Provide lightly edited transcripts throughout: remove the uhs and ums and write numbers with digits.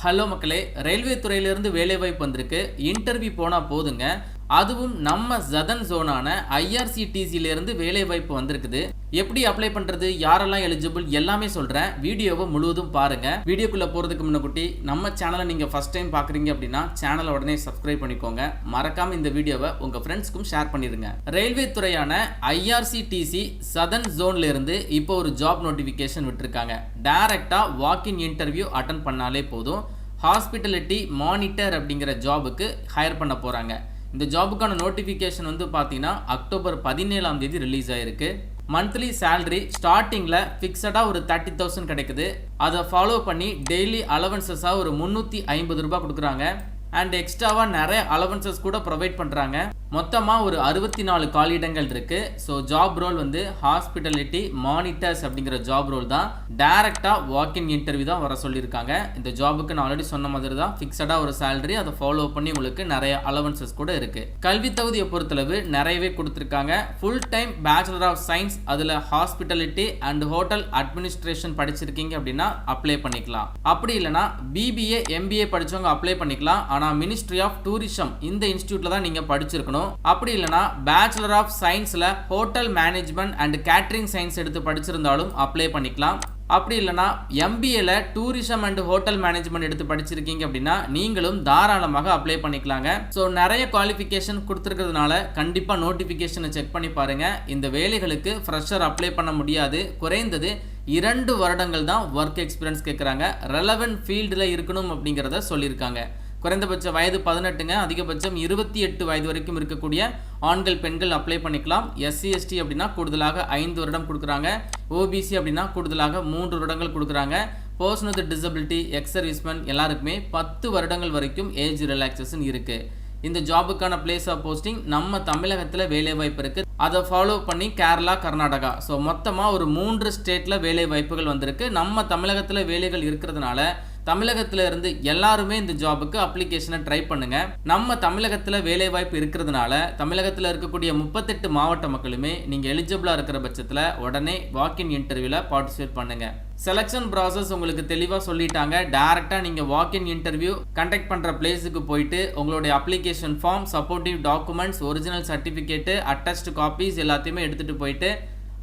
Hello மக்களே, railway துறையிலிருந்து வேலைவாய்ப்பு வந்திருக்கு. இன்டர்வியூ போனால் போதுங்க. அதுவும் நம்ம சதன் ஜோனான ஐஆர்சிடிசியிலிருந்து வேலைவாய்ப்பு வந்திருக்குது. எப்படி அப்ளை பண்ணுறது, யாரெல்லாம் எலிஜிபிள் எல்லாமே சொல்கிறேன். வீடியோவை முழுவதும் பாருங்கள். வீடியோக்குள்ளே போகிறதுக்கு முன்னாடி நம்ம சேனலை நீங்கள் ஃபஸ்ட் டைம் பார்க்குறீங்க அப்படின்னா சேனலை உடனே சப்ஸ்கிரைப் பண்ணிக்கோங்க. மறக்காமல் இந்த வீடியோவை உங்கள் ஃப்ரெண்ட்ஸ்க்கும் ஷேர் பண்ணிடுங்க. ரயில்வே துறையான ஐஆர்சிடிசி சதன் ஜோன்லேருந்து இப்போ ஒரு ஜாப் நோட்டிஃபிகேஷன் விட்டுருக்காங்க. டைரெக்டாக வாக்கின் இன்டர்வியூ அட்டன் பண்ணாலே போதும். ஹாஸ்பிட்டாலிட்டி மானிட்டர் அப்படிங்கிற ஜாபுக்கு ஹையர் பண்ண போகிறாங்க. இந்த ஜாபுக்கான நோட்டிஃபிகேஷன் வந்து பார்த்தீங்கன்னா அக்டோபர் 17 ரிலீஸ் ஆகிருக்கு. மந்த்லி சேலரி ஸ்டார்டிங்கில் ஃபிக்ஸடாக ஒரு 30,000 கிடைக்குது. அதை ஃபாலோ பண்ணி டெய்லி அலவன்சஸாக ஒரு 350 ரூபாய் கொடுக்குறாங்க. அண்ட் எக்ஸ்ட்ராவாக நிறைய அலவன்சஸ் கூட ப்ரொவைட் பண்ணுறாங்க. மொத்தமாக ஒரு 64 காலியிடங்கள் இருக்குது. ஸோ ஜாப் ரோல் வந்து ஹாஸ்பிட்டாலிட்டி மானிட்டர்ஸ் அப்படிங்கிற ஜாப் ரோல் தான். டைரெக்டாக வாக்கின் இன்டர்வியூ தான் வர சொல்லியிருக்காங்க. இந்த ஜாபுக்கு நான் ஆல்ரெடி சொன்ன மாதிரி தான் ஃபிக்ஸடாக ஒரு சேலரி, அதை ஃபாலோ பண்ணி உங்களுக்கு நிறைய அலவன்சஸ் கூட இருக்குது. கல்வி தகுதியை பொறுத்தளவு நிறையவே கொடுத்துருக்காங்க. Full time bachelor of science, அதில் ஹாஸ்பிட்டாலிட்டி அண்ட் ஹோட்டல் அட்மினிஸ்ட்ரேஷன் படிச்சிருக்கீங்க அப்படின்னா அப்ளை பண்ணிக்கலாம். அப்படி இல்லைனா பிபிஏ எம்பிஏ படித்தவங்க அப்ளை பண்ணிக்கலாம். ஆனால் மினிஸ்ட்ரி ஆஃப் டூரிசம் இந்த இன்ஸ்டியூட்டில் தான் நீங்கள் படிச்சிருக்கணும். அப்படி இல்லைனா பேச்சுலர் ஆஃப் சயின்ஸ்ல hotel management and catering science எடுத்து படிச்சிருந்தாலும் அப்ளை பண்ணிக்கலாம். அப்படி இல்லைனா எம்பிஏல டூரிசம் அண்ட் ஹோட்டல் மேனேஜ்மெண்ட் எடுத்து படிச்சிருக்கீங்க அப்படின்னா நீங்களும் தாராளமாக அப்ளை பண்ணிக்கலாங்க. ஸோ நிறைய குவாலிஃபிகேஷன் கொடுத்துருக்கிறதுனால கண்டிப்பாக நோட்டிஃபிகேஷனை செக் பண்ணி பாருங்க. இந்த வேலைகளுக்கு ஃப்ரெஷர் அப்ளை பண்ண முடியாது. குறைந்தது 2 வருடங்கள் தான் ஒர்க் எக்ஸ்பீரியன்ஸ் கேட்குறாங்க. ரெலவென்ட் ஃபீல்டில் இருக்கணும் அப்படிங்கிறத சொல்லியிருக்காங்க. குறைந்தபட்ச வயது 18ங்க, அதிகபட்சம் 28 வயது வரைக்கும் இருக்கக்கூடிய ஆண்கள் பெண்கள் அப்ளை பண்ணிக்கலாம். எஸ்சி எஸ்டி அப்படின்னா கூடுதலாக 5 வருடம் கொடுக்குறாங்க. ஓபிசி அப்படின்னா கூடுதலாக 3 வருடங்கள் கொடுக்குறாங்க. Person with disability, X serviceman எல்லாருக்குமே 10 வருடங்கள் வரைக்கும் ஏஜ் ரிலாக்ஸேஷன் இருக்குது. இந்த ஜாபுக்கான பிளேஸ் ஆஃப் போஸ்டிங் நம்ம தமிழகத்தில் வேலை வாய்ப்பு இருக்குது. அதை ஃபாலோ பண்ணி கேரளா, கர்நாடகா, ஸோ மொத்தமாக ஒரு 3 ஸ்டேட்டில் வேலை வாய்ப்புகள் வந்திருக்கு. நம்ம தமிழகத்தில் வேலைகள் இருக்கிறதுனால தமிழகத்தில் இருந்து எல்லாருமே இந்த ஜாபுக்கு அப்ளிகேஷனை ட்ரை பண்ணுங்க. நம்ம தமிழகத்தில் வேலை வாய்ப்பு இருக்கிறதுனால தமிழகத்தில் இருக்கக்கூடிய 38 மாவட்ட மக்களுமே நீங்கள் எலிஜிபிளாக இருக்கிற பட்சத்தில் உடனே வாக்கின் இன்டர்வியூவில் பார்ட்டிசிபேட் பண்ணுங்க. செலெக்ஷன் ப்ராசஸ் உங்களுக்கு தெளிவாக சொல்லிட்டாங்க. டைரெக்டாக நீங்கள் வாக்கின் இன்டர்வியூ கண்டக்ட் பண்ணுற பிளேஸுக்கு போயிட்டு உங்களுடைய application form, supportive documents, original certificate, attest copies எல்லாத்தையுமே எடுத்துகிட்டு போயிட்டு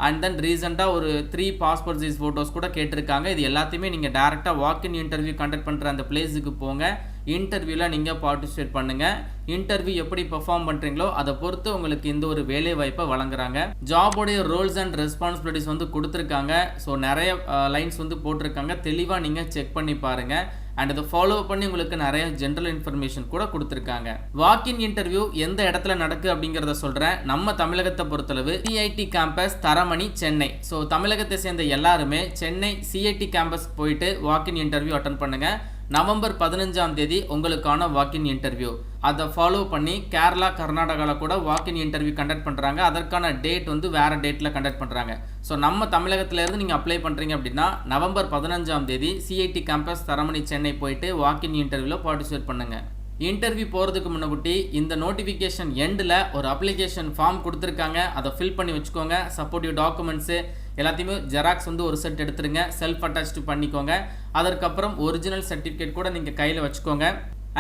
அண்ட் தென் ரீசெண்டாக ஒரு 3 பாஸ்போர்ட் சைஸ் ஃபோட்டோஸ் கூட கேட்டிருக்காங்க. இது எல்லாத்தையுமே நீங்கள் டேரெக்டாக வாக்கின் இன்டர்வியூ கண்டக்ட் பண்ணுற அந்த பிளேஸுக்கு போங்க. இன்டர்வியூவில் நீங்கள் பார்ட்டிசிபேட் பண்ணுங்கள். இன்டர்வியூ எப்படி பெர்ஃபார்ம் பண்ணுறீங்களோ அதை பொறுத்து உங்களுக்கு இந்த ஒரு வேலை வாய்ப்பை வழங்குறாங்க. ஜாபோடைய ரோல்ஸ் அண்ட் ரெஸ்பான்சிபிலிட்டிஸ் வந்து கொடுத்துருக்காங்க. ஸோ நிறைய லைன்ஸ் வந்து போட்டிருக்காங்க. தெளிவாக நீங்கள் செக் பண்ணி பாருங்கள். அண்ட் அதை ஃபாலோ பண்ணி உங்களுக்கு நிறைய ஜென்ரல் இன்ஃபர்மேஷன் கூட கொடுத்துருக்காங்க. வாக்கின் இன்டர்வியூ எந்த இடத்துல நடக்கு அப்படிங்கிறத சொல்கிறேன். நம்ம தமிழகத்தை பொறுத்தளவு CID campus, Taramani, Chennai. So தமிழகத்தை சேர்ந்த எல்லாருமே சென்னை சிஐடி கேம்பஸ் போயிட்டு வாக்கின் இன்டர்வியூ அட்டன் பண்ணுங்கள். நவம்பர் 15 உங்களுக்கான வாக்கின் இன்டர்வியூ. அதை ஃபாலோ பண்ணி கேரளா, கர்நாடகாவில் கூட வாக்கின் இன்டர்வியூ கண்டக்ட் பண்ணுறாங்க. அதற்கான டேட் வந்து வேறு டேட்டில் கண்டக்ட் பண்ணுறாங்க. ஸோ நம்ம தமிழகத்திலேருந்து நீங்கள் அப்ளை பண்ணுறீங்க அப்படின்னா November 15 CID campus, Taramani, Chennai போயிட்டு வாக்கின் இன்டர்வியூவில் பார்ட்டிசிபேட் பண்ணுங்கள். இன்டர்வியூ போகிறதுக்கு முன்னாடி இந்த நோட்டிஃபிகேஷன் எண்டில் ஒரு அப்ளிகேஷன் ஃபார்ம் கொடுத்துருக்காங்க. அதை ஃபில் பண்ணி வச்சுக்கோங்க. சப்போர்ட்டிவ் டாக்குமெண்ட்ஸு எல்லாத்தையுமே ஜெராக்ஸ் வந்து ஒரு செட் எடுத்துருங்க. செல்ஃப் அட்டாச்டு பண்ணிக்கோங்க. அதற்கப்புறம் ஒரிஜினல் சர்டிஃபிகேட் கூட நீங்கள் கையில் வச்சுக்கோங்க.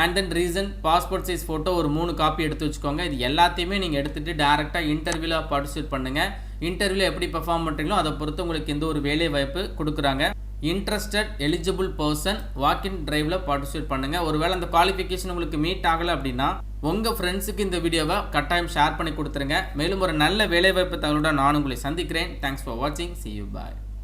And then reason passport size photo ஒரு 3 காப்பி எடுத்து வச்சுக்கோங்க. இது எல்லாத்தையுமே நீங்கள் எடுத்துகிட்டு டேரெக்டாக இன்டர்வியூவில் பார்ட்டிசிபேட் பண்ணுங்கள். இன்டர்வியூவில் எப்படி பெர்ஃபார்ம் பண்ணுறீங்களோ அதை பொறுத்து உங்களுக்கு எந்த ஒரு வேலை வாய்ப்பு கொடுக்குறாங்க. இன்ட்ரெஸ்டட் எலிஜிபிள் பர்சன் வாக்கின் டிரைவில் பார்ட்டிசிபேட் பண்ணுங்கள். ஒருவேளை அந்த குவாலிஃபிகேஷன் உங்களுக்கு மீட் ஆகலை அப்படின்னா உங்கள் ஃப்ரெண்ட்ஸுக்கு இந்த வீடியோவை கட்டாயம் ஷேர் பண்ணி கொடுத்துருங்க. மேலும் ஒரு நல்ல வேலைவாய்ப்பு தகவலுடன் நான் உங்களை சந்திக்கிறேன். தேங்க்ஸ் ஃபார் வாட்சிங். See you. Bye.